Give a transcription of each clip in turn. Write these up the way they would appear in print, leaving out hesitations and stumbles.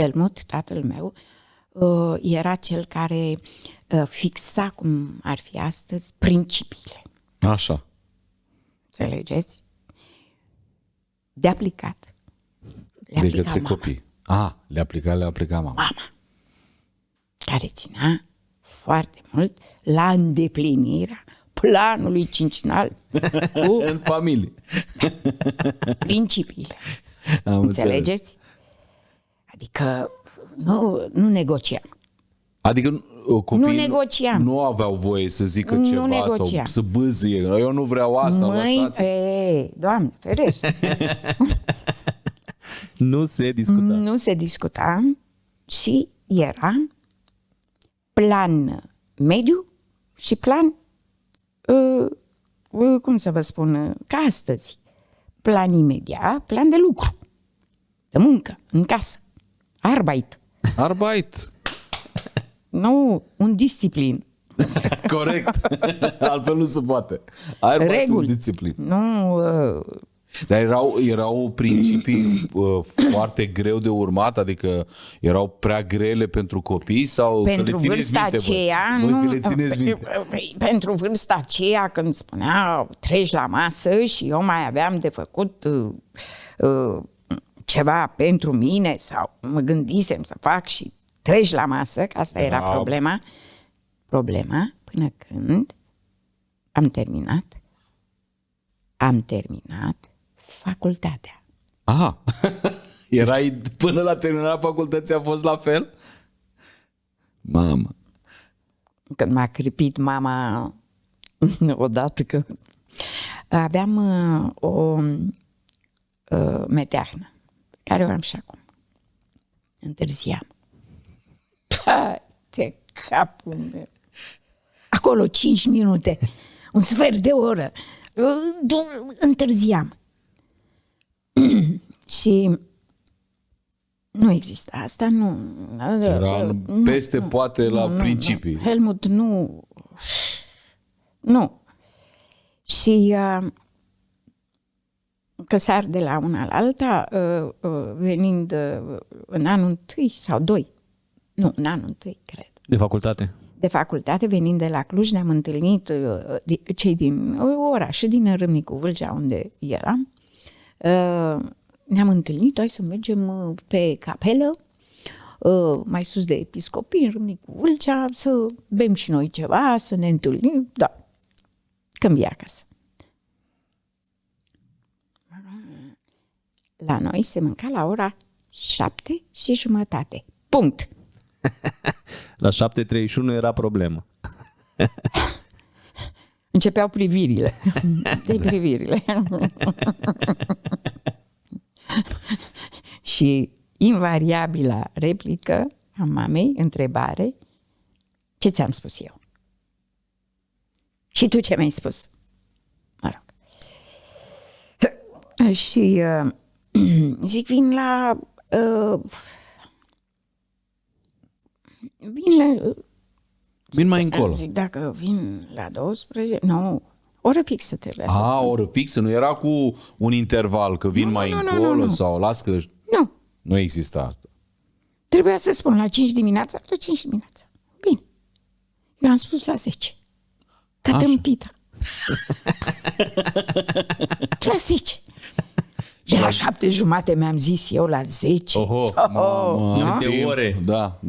Helmut, tatăl meu, era cel care fixa, cum ar fi astăzi, principiile. Așa. Înțelegeți? De aplicat. De către copii. Le aplica mama. Mama. Care ținea foarte mult la îndeplinirea planului cincinal cu În familie. principiile. Am Înțelegeți? înțeles. Adică nu negociam. Adică copiii Nu negociam. nu aveau voie să zică Nu ceva negociam. sau să bâzie. Eu nu vreau asta, lăsați. Doamne, ferește. Nu se discuta. Nu se discuta și era plan mediu și plan, cum să vă spun, ca astăzi. Plan imediat, plan de lucru, de muncă, în casă, Arbeit. nu un disciplin. Corect. Altfel nu se poate. Arbeit, Reguli. disciplină. Nu, Dar erau principii foarte greu de urmat, adică erau prea grele pentru copii sau că pentru le țineți vârsta minte, aceea, Voi nu, că le țineți minte. pentru vârsta aceea când spunea treci la masă și eu mai aveam de făcut ceva pentru mine sau mă gândisem să fac și treci la masă, că asta era problema până când am terminat facultatea. Aha. Erai până la terminarea facultății, a fost la fel? Mamă. Când m-a cripit mama odată că aveam o meteahnă, care o am și acum. Întârziam. Te capul meu. Acolo 5 minute, un sfert de oră. Întârziam. Și nu există asta, nu. Era peste poate la principii. Nu. Helmut, nu. Și că sar de la una la alta, venind în anul 1 sau 2. Nu, în anul 1, cred. De facultate. De facultate, venind de la Cluj, ne-am întâlnit cei din oraș, din Râmnicu Vâlcea, unde eram. Ne-am întâlnit, hai să mergem pe capelă, mai sus de episcopii, în Râmnicu Vâlcea, să bem și noi ceva, să ne întâlnim, da, când vii acasă. La noi se mânca la ora 7:30. Punct. La 7:31 era problemă. Începeau privirile. De privirile. Și invariabila replică a mamei, întrebare, ce ți-am spus eu? Și tu ce mi-ai spus? Mă rog. Și zic, vin Vin mai încolo. Zic, dacă vin la 12, nu, oră fixă trebuia să spun. O oră fixă, nu era cu un interval că vin mai încolo sau las că... Nu. Nu exista asta. Trebuia să spun la 5 dimineața, la 5 dimineața. Bine. Eu am spus la 10. Ca tâmpită. La 10. De la 7:30 mi-am zis eu la 10. De ore. Da.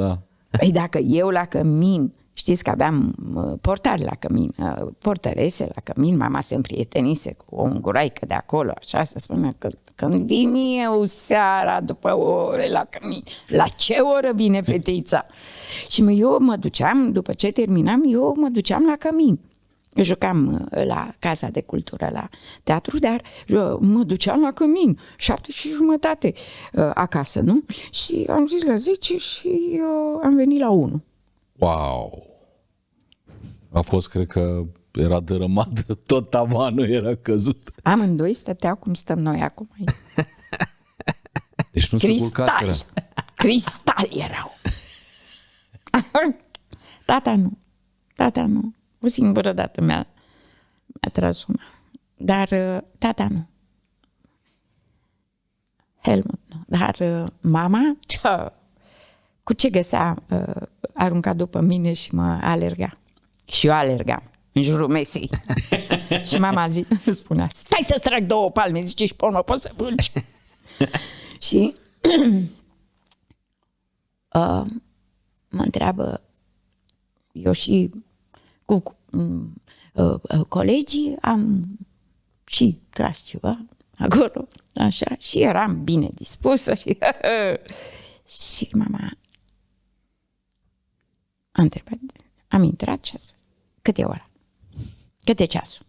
Păi dacă eu la cămin, știți că aveam portari la cămin, portărese la cămin, mama se împrietenise cu o unguraică de acolo, așa, să spună că când vin eu seara după ore la cămin, la ce oră vine fetița? Și eu mă duceam, după ce terminam, mă duceam la cămin. Eu jucam la Casa de Cultură, la teatru, dar mă duceam la cămin, 7:30 acasă, nu? Și am zis la 10 și am venit la 1. Wow! A fost, cred că era dărâmat, tot tavanul era căzut. Amândoi stăteau cum stăm noi acum. Deci nu se culcaseră. Cristal erau. Tata nu. O singură dată mi-a tras una. Dar tata nu. Helmut nu. Dar mama, cu ce găsea, arunca după mine și mă alerga. Și eu alergam în jurul mesei. Și mama spunea, stai să-ți trag 2 palme, zice, și pe urmă poți să plângi. Și mă întreabă, eu și cu colegii am și tras ceva acolo, așa, și eram bine dispusă și și mama a întrebat, am intrat și a spus, cât e ora? Cât e ceasul?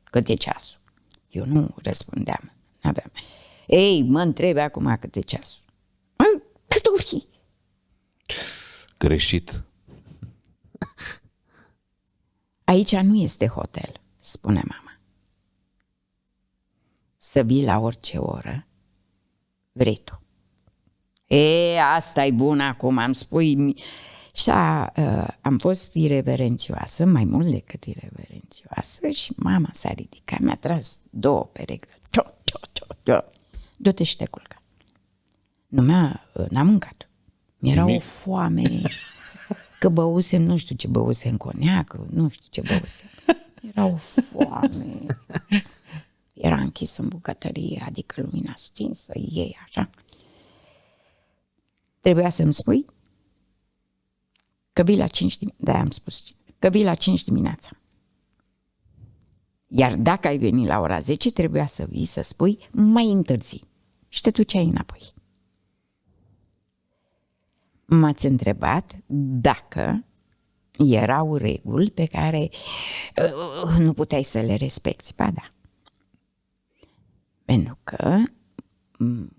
Cât e ceasul? Eu nu răspundeam, n-aveam. Ei, mă întrebe acum cât e ceasul. Cât o fi? Greșit. Aici nu este hotel, spune mama. Să vii la orice oră vrei tu. Asta e bun acum, am spui. Și am fost ireverențioasă, mai mult decât ireverențioasă, și mama s-a ridicat, mi-a tras 2 perechi. Du-te și te culca. N-am mâncat. Mi-era o foame, că băusem, nu știu ce băusem, coniac, nu știu ce băusem. Era o foame. Era închis în bucătărie, adică lumina stinsă, ei așa. Trebuia să-mi spui că vii la 5 dimineața. Da, am spus că vii la 5 dimineața. Iar dacă ai venit la ora 10, trebuia să vii să spui mai întârzi. Și te duceai înapoi. M-ați întrebat dacă erau reguli pe care nu puteai să le respecti. Ba da. Pentru că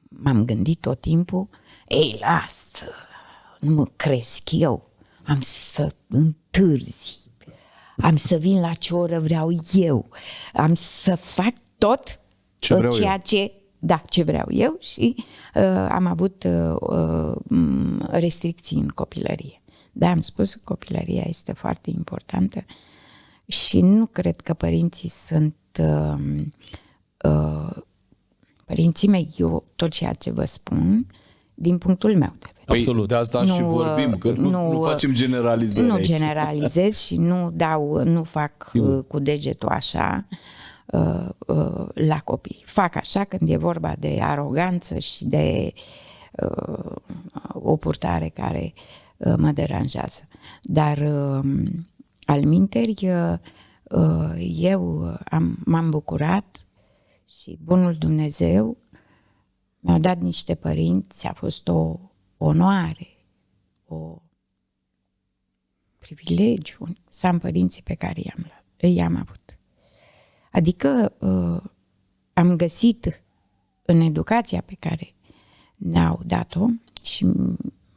m-am gândit tot timpul, ei, lasă, nu mă cresc eu, am să întârzi, am să vin la ce oră vreau eu, am să fac tot ce vreau eu și am avut restricții în copilărie. Da, am spus că copilăria este foarte importantă și nu cred că părinții sunt... părinții mei, eu tot ceea ce vă spun, din punctul meu de vedere. Absolut. De asta și vorbim, că nu facem generalizări. Nu aici. generalizez și nu fac cu degetul așa la copii. Fac așa când e vorba de aroganță și de o purtare care mă deranjează. Dar alminteri eu m-am bucurat și bunul Dumnezeu mi-a dat niște părinți, a fost o onoare, o privilegiu să am părinții pe care i-am avut. Adică am găsit în educația pe care ne-au dat-o și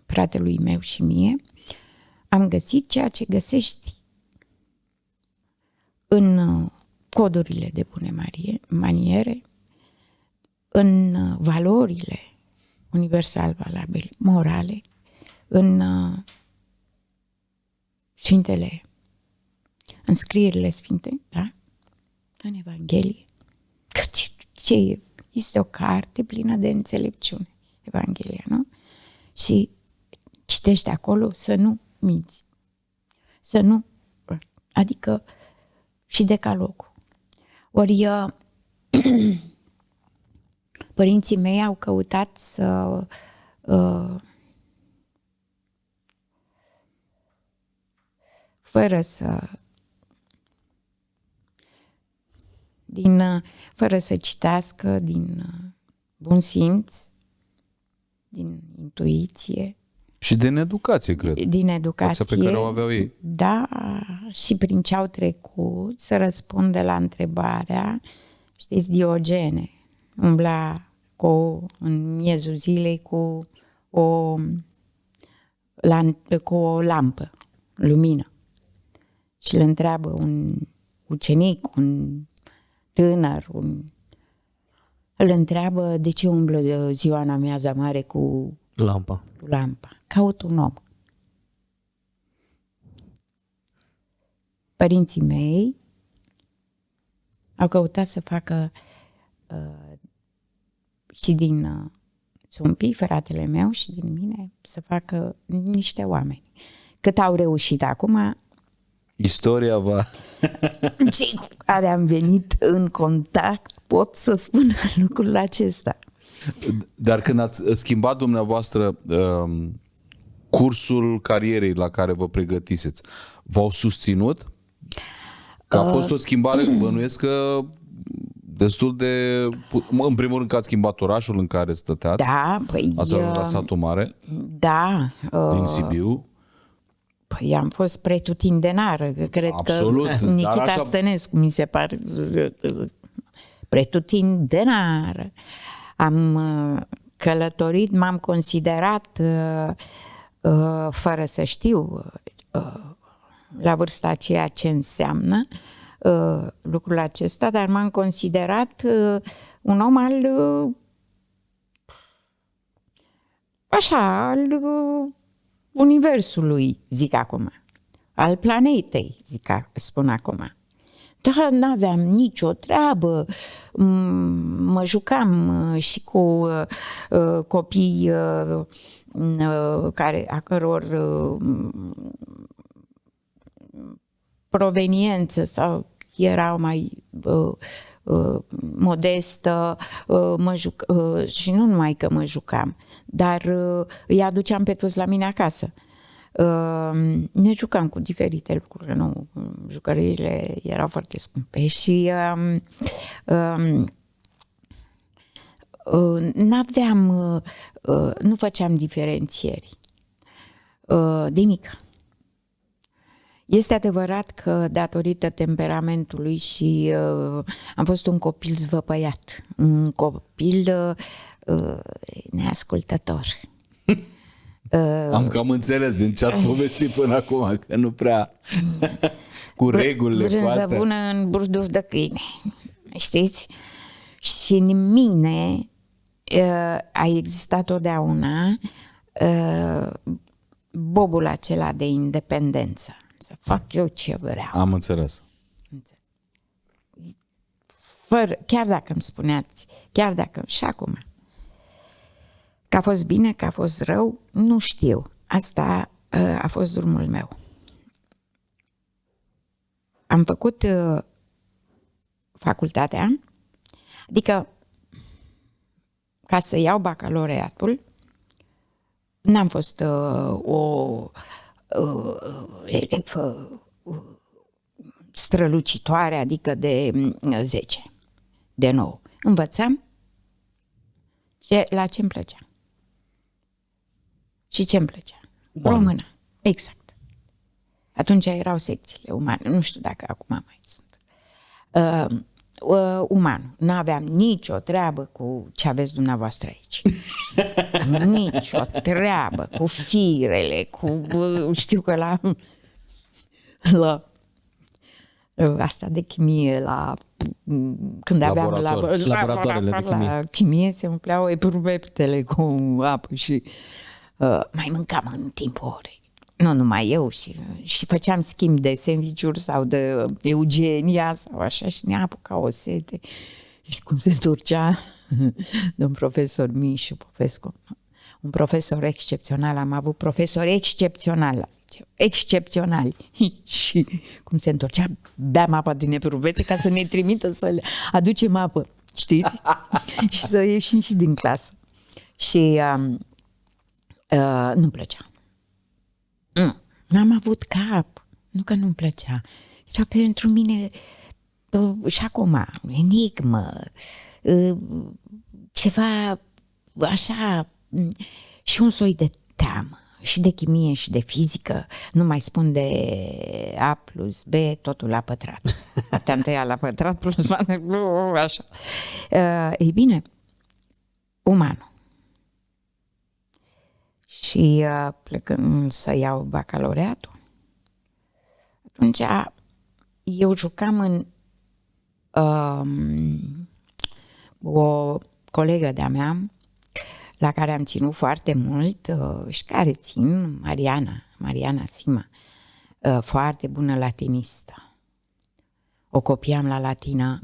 fratelui meu și mie, am găsit ceea ce găsești în codurile de bune maniere, în valorile universal valabile, morale, în sfintele, în scrierile sfinte, da? În Evanghelie. Ce este o carte plină de înțelepciune, Evanghelia, nu? Și citești acolo să nu minți, să nu, adică și decalogul. Ori părinții mei au căutat să fără să citească, din bun simț, din intuiție. Și din educație, cred. Din educație. Pe care o aveau ei. Da, și prin ce au trecut să răspundă la întrebarea, știți, Diogene umbla în miezul zilei cu o lampă, lumină. Și îl întreabă un ucenic, un tânăr, îl întreabă de ce umblă ziua în amiaza mare cu lampa. Caut un om. Părinții mei au căutat să facă și din un pic fratele meu și din mine să facă niște oameni. Cât au reușit acum, Istoria va... cei cu care am venit în contact pot să spun lucrul acesta. Dar când ați schimbat dumneavoastră cursul carierei la care vă pregătiseți, v-au susținut? Că a fost o schimbare, bănuiesc că destul de... În primul rând că ați schimbat orașul în care stăteați. Da, păi... Ați ajuns la satul mare Da. din Sibiu. Păi am fost pretutindenar. Cred Absolut, că dar Nichita așa- Stănescu mi se pare pretutindenar. Am călătorit, m-am considerat fără să știu la vârsta aceea ce înseamnă lucrul acesta, dar m-am considerat un om al așa, al universului, zic acum, al planetei, spun acum. Dar n-aveam nicio treabă, mă jucam și cu copii a căror proveniență sau erau mai modestă, și nu numai că mă jucam, dar îi aduceam pe toți la mine acasă. Ne jucam cu diferite lucruri, nu, jucăriile erau foarte scumpe și n-aveam, nu făceam diferențieri de mică. Este adevărat că datorită temperamentului și am fost un copil zvăpăiat, un copil neascultător. Am cam înțeles din ce ați povestit până acum, că nu prea cu regulile, cu Brânză astea. bună în burduf de câine, știți? Și în mine a existat totdeauna bobul acela de independență. Să fac eu ce vreau. Am înțeles. Chiar dacă îmi spuneați, chiar dacă și acum, că a fost bine, că a fost rău, nu știu. Asta a fost drumul meu. Am făcut facultatea, adică ca să iau bacalaureatul, n-am fost o elevă strălucitoare, adică de 10, de 9. Învățam la ce-mi plăcea. Și ce-mi plăcea? Română. Exact. Atunci erau secțiile umane. Nu știu dacă acum mai sunt. Uman. N-aveam nicio treabă cu ce aveți dumneavoastră aici. Nicio treabă cu firele, cu... Știu că la asta de chimie, când aveam laboratoarele de chimie. La chimie se umpleau eprubeptele cu apă și mai mâncam în timpul orei. Nu numai eu, și făceam schimb de sandvișuri sau de Eugenia sau așa și ne apuca o sete. Și cum se întorcea domn profesor Mișu Popescu, un profesor excepțional, am avut profesori excepționali, și cum se întorcea, beam apă din eprubete ca să ne trimită să le aducem apă, știți? Și să ieșim și din clasă. Și nu-mi plăcea. N-am avut cap. Nu că nu-mi plăcea. Era pentru mine și acum enigmă, ceva așa, și un soi de teamă. Și de chimie și de fizică. Nu mai spun de A plus B, totul la pătrat. Te-am tăiat la pătrat plus așa. Ei bine, umanul. Și plecând să iau bacalaureatul, atunci eu jucam în o colegă de-a mea, la care am ținut foarte mult și care țin, Mariana Sima, foarte bună latinistă. O copiam la latină.